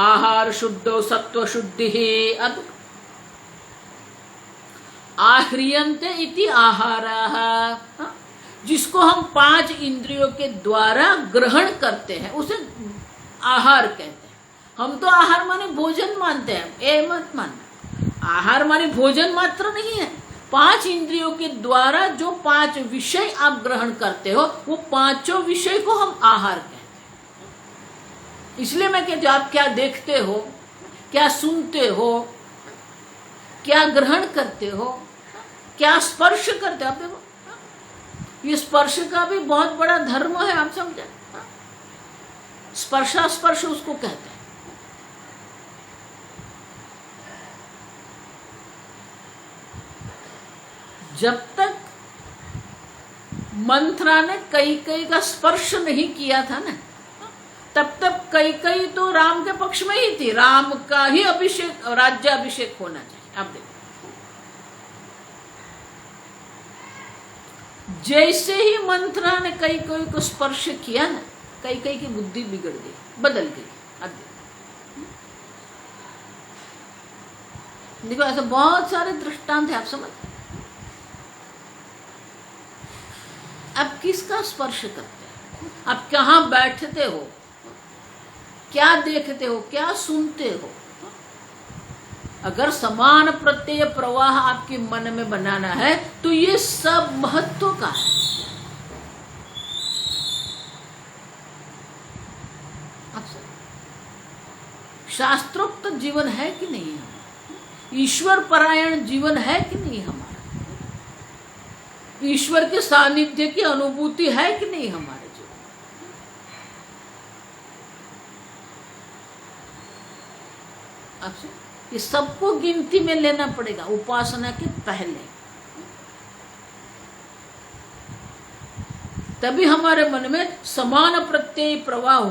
आहार शुद्धो सत्व शुद्धि अब आह्रियन्ते इति आहाराः। जिसको हम 5 इंद्रियों के द्वारा ग्रहण करते हैं उसे आहार कहते हैं। हम तो आहार माने भोजन मानते हैं, ये मत मानना। आहार माने भोजन मात्र नहीं है, 5 इंद्रियों के द्वारा जो 5 विषय आप ग्रहण करते हो, वो 5 विषय को हम आहार कहते हैं। इसलिए मैं कहती हूं, आप क्या देखते हो, क्या सुनते हो, क्या ग्रहण करते हो, क्या स्पर्श करते हो। आप देखो, ये स्पर्श का भी बहुत बड़ा धर्म है, आप समझे। स्पर्शा स्पर्श उसको कहते हैं। जब तक मंथरा ने कैकेयी का स्पर्श नहीं किया था ना, तब तक कैकेयी तो राम के पक्ष में ही थी। राम का ही अभिषेक, राज्याभिषेक होना चाहिए। आप देखो, जैसे ही मंथरा ने कैकेयी को स्पर्श किया ना, कैकेयी की बुद्धि बिगड़ गई, बदल गई। अब देखो, ऐसे बहुत सारे दृष्टांत है, आप समझ। आप किसका स्पर्श करते हो, आप कहाँ बैठते हो, क्या देखते हो, क्या सुनते हो। अगर समान प्रत्यय प्रवाह आपके मन में बनाना है तो ये सब महत्व का है। शास्त्रोक्त जीवन है कि नहीं हमारा, ईश्वर परायण जीवन है कि नहीं हमारा, ईश्वर के सानिध्य की अनुभूति है कि नहीं हमारे जीवन। आपसे ये सबको गिनती में लेना पड़ेगा उपासना के पहले, तभी हमारे मन में समान प्रत्यय प्रवाह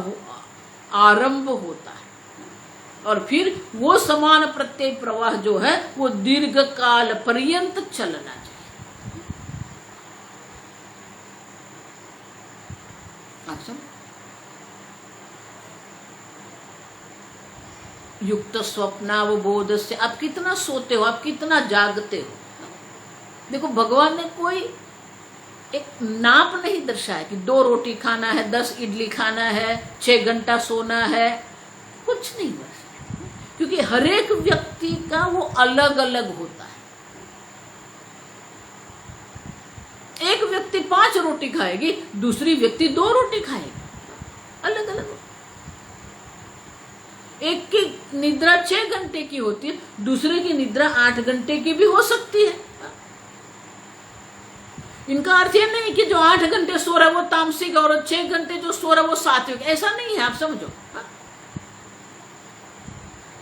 आरंभ होता है, और फिर वो समान प्रत्यय प्रवाह जो है वो दीर्घ काल पर्यंत चलना चाहिए। आप समझ। युक्त स्वप्नावबोध से आप कितना सोते हो, आप कितना जागते हो। देखो, भगवान ने कोई एक नाप नहीं दर्शाया कि 2 रोटी खाना है, 10 इडली खाना है, 6 घंटा सोना है, कुछ नहीं दर्शाया, क्योंकि हर एक व्यक्ति का वो अलग अलग होता है। एक व्यक्ति 5 रोटी खाएगी, दूसरी व्यक्ति 2 रोटी खाएगी, अलग अलग। एक की निद्रा 6 घंटे की होती है, दूसरे की निद्रा 8 घंटे की भी हो सकती है। इनका अर्थ यह नहीं कि जो 8 घंटे सो रहा है वो तामसिक और 6 घंटे जो सो रहा है वो सात्विक, ऐसा नहीं है, आप समझो।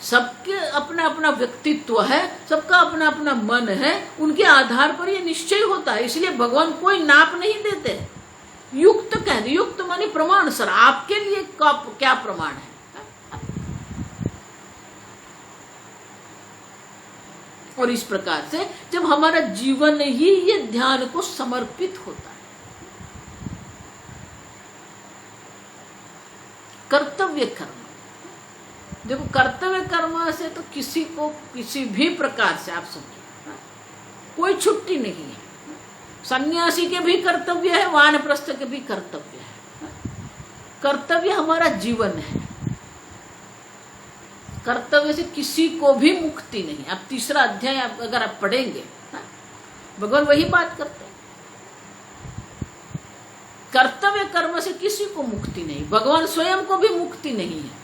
सबके अपना अपना व्यक्तित्व है, सबका अपना अपना मन है, उनके आधार पर ये निश्चय होता है। इसलिए भगवान कोई नाप नहीं देते। युक्त कहते, युक्त माने प्रमाण। सर, आपके लिए क्या प्रमाण है? और इस प्रकार से जब हमारा जीवन ही ये ध्यान को समर्पित होता है, कर्तव्य कर्म, देखो कर्तव्य कर्म से तो किसी को किसी भी प्रकार से आप समझो कोई छुट्टी नहीं है। सन्यासी के भी कर्तव्य है, वानप्रस्थ के भी कर्तव्य है। कर्तव्य हमारा जीवन है, कर्तव्य से किसी को भी मुक्ति नहीं। अब तीसरा अध्याय अगर आप पढ़ेंगे, भगवान वही बात करते हैं, कर्तव्य कर्म से किसी को मुक्ति नहीं, भगवान स्वयं को भी मुक्ति नहीं है।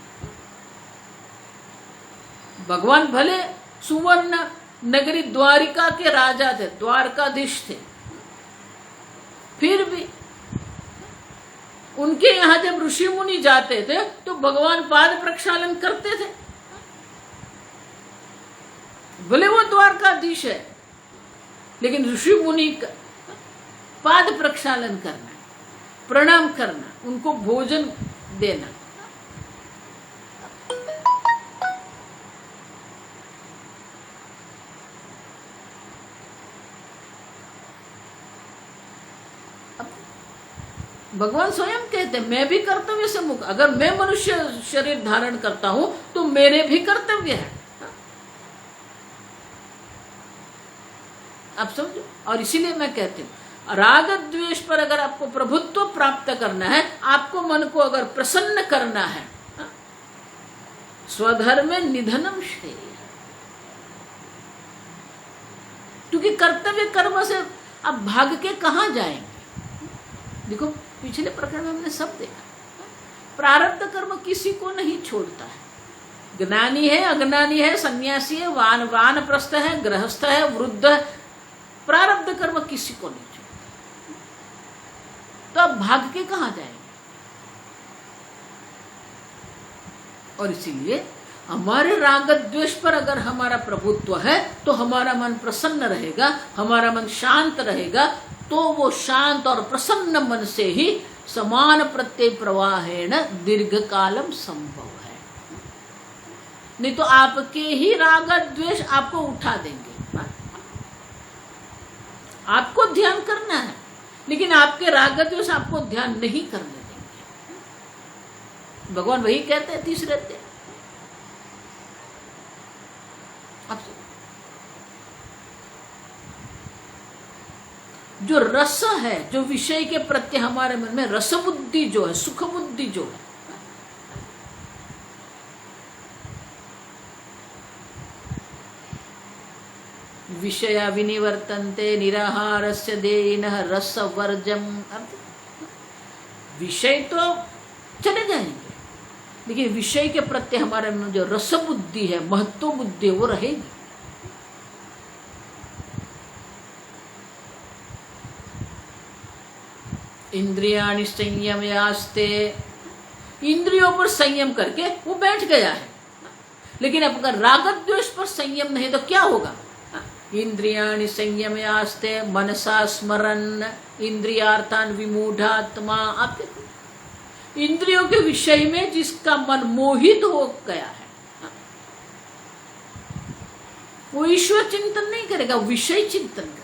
भगवान भले सुवर्ण नगरी द्वारिका के राजा थे, द्वारकाधीश थे, फिर भी उनके यहां जब ऋषि मुनि जाते थे तो भगवान पाद प्रक्षालन करते थे। भले वो द्वारकाधीश है, लेकिन ऋषि मुनि का पाद प्रक्षालन करना, प्रणाम करना, उनको भोजन देना। भगवान स्वयं कहते हैं मैं भी कर्तव्य से मुक्त, अगर मैं मनुष्य शरीर धारण करता हूं तो मेरे भी कर्तव्य है। आप समझो, और इसीलिए मैं कहती हूं राग द्वेष पर अगर आपको प्रभुत्व प्राप्त करना है, आपको मन को अगर प्रसन्न करना है, स्वधर्म में निधनम श्रेय, क्योंकि कर्तव्य कर्म से आप भाग के कहां जाएंगे। देखो पिछले प्रकरण में हमने सब देखा, प्रारब्ध कर्म किसी को नहीं छोड़ता है। ज्ञानी है, अज्ञानी है, सन्यासी है, वानप्रस्थ है, गृहस्थ है, वृद्ध है, प्रारब्ध कर्म किसी को नहीं छोड़ता। तो अब भाग के कहां जाएंगे। और इसीलिए हमारे राग द्वेष पर अगर हमारा प्रभुत्व है तो हमारा मन प्रसन्न रहेगा, हमारा मन शांत रहेगा। तो वो शांत और प्रसन्न मन से ही समान प्रत्यय प्रवाहेण दीर्घ कालम संभव है। नहीं तो आपके ही राग द्वेष आपको उठा देंगे। आपको ध्यान करना है, लेकिन आपके राग द्वेष आपको ध्यान नहीं करने देंगे। भगवान वही कहते हैं तीसरे अध्याय। जो रस है, जो विषय के प्रति हमारे मन में रस बुद्धि जो है, सुख बुद्धि जो है, विषया विनिवर्तन्ते निराहारस्य देयिनः रसवर्जम। विषय तो चले जाएंगे, लेकिन विषय के प्रति हमारे मन में जो रस बुद्धि है, महत्व बुद्धि, वो रहेगी। इंद्रियाणि संयमयास्ते, इंद्रियों पर संयम करके वो बैठ गया है। लेकिन अब अगर राग द्वेष पर संयम नहीं तो क्या होगा। इंद्रियाणि संयमयास्ते मनसा स्मरन् इंद्रियार्थान विमूढ़ात्मा। आप देखो, इंद्रियों के विषय में जिसका मन मोहित हो गया है, वो ईश्वर चिंतन नहीं करेगा, विषय चिंतन करेगा।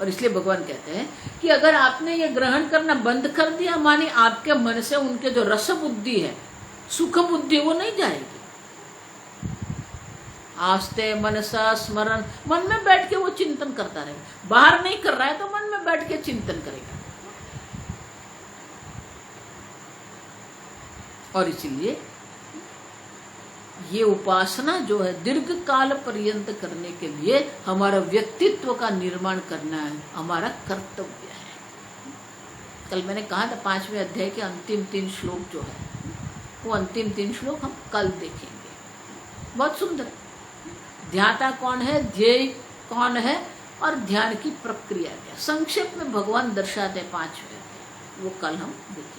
और इसलिए भगवान कहते हैं कि अगर आपने ये ग्रहण करना बंद कर दिया, माने आपके मन से उनके जो रस बुद्धि है, सुख बुद्धि, वो नहीं जाएगी। आस्ते मनसा स्मरण, मन में बैठ के वो चिंतन करता रहेगा। बाहर नहीं कर रहा है तो मन में बैठ के चिंतन करेगा। और इसीलिए ये उपासना जो है दीर्घ काल पर्यंत करने के लिए हमारा व्यक्तित्व का निर्माण करना है, हमारा कर्तव्य है। कल मैंने कहा था 5वें अध्याय के अंतिम 3 श्लोक जो है, वो अंतिम 3 श्लोक हम कल देखेंगे। बहुत सुंदर। ध्याता कौन है, ध्येय कौन है, और ध्यान की प्रक्रिया क्या, संक्षेप में भगवान दर्शाते 5वें अध्याय, वो कल हम देखेंगे।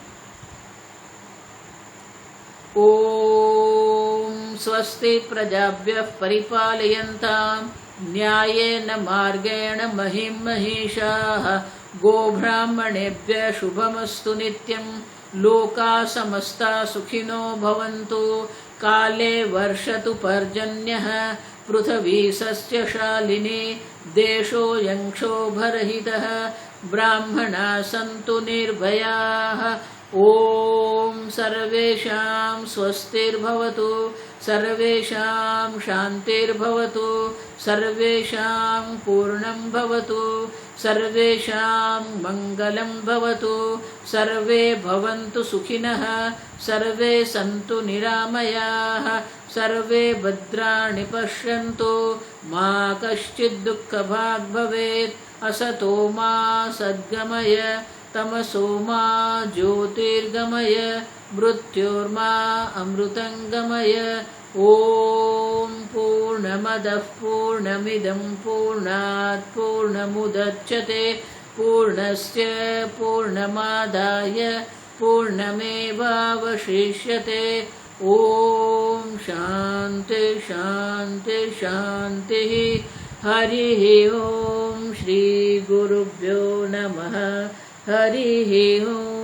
ओम स्वस्ति प्रजाभ्यः परिपालयन्तां न्यायेन मार्गेण महिं महिषाः गोब्राह्मणेभ्यः शुभमस्तु नित्यं लोका समस्ता सुखिनो भवन्तु, काले वर्षतु पर्जन्यः, पृथिवी सस्यशालिनी, देशोऽयं क्षोभरहितः, ब्राह्मणाः सन्तु निर्भयाः। ॐ सर्वेषां स्वस्तिर्भवतु, सर्वेषां शान्तिर्भवतु, सर्वेषां पूर्णं भवतु, सर्वेषां मङ्गलं भवतु, सर्वे भवन्तु सुखिनः, सर्वे सन्तु निरामयाः, सर्वे भद्राणि पश्यन्तु, मा कश्चित् दुःखभाग् भवेत्। असतो मा सद्गमय, तमसो मा ज्योतिर्गमय, मृत्योर्मा अमृतङ्गमय। ॐ पूर्णमदः पूर्णमिदं पूर्णात् पूर्णमुदच्यते, पूर्णस्य पूर्णमादाय पूर्णमेवावशिष्यते। ॐ शान्ति शान्ति शान्तिः। हरिः ॐ श्री गुरुभ्यो नमः। हरिः ॐ।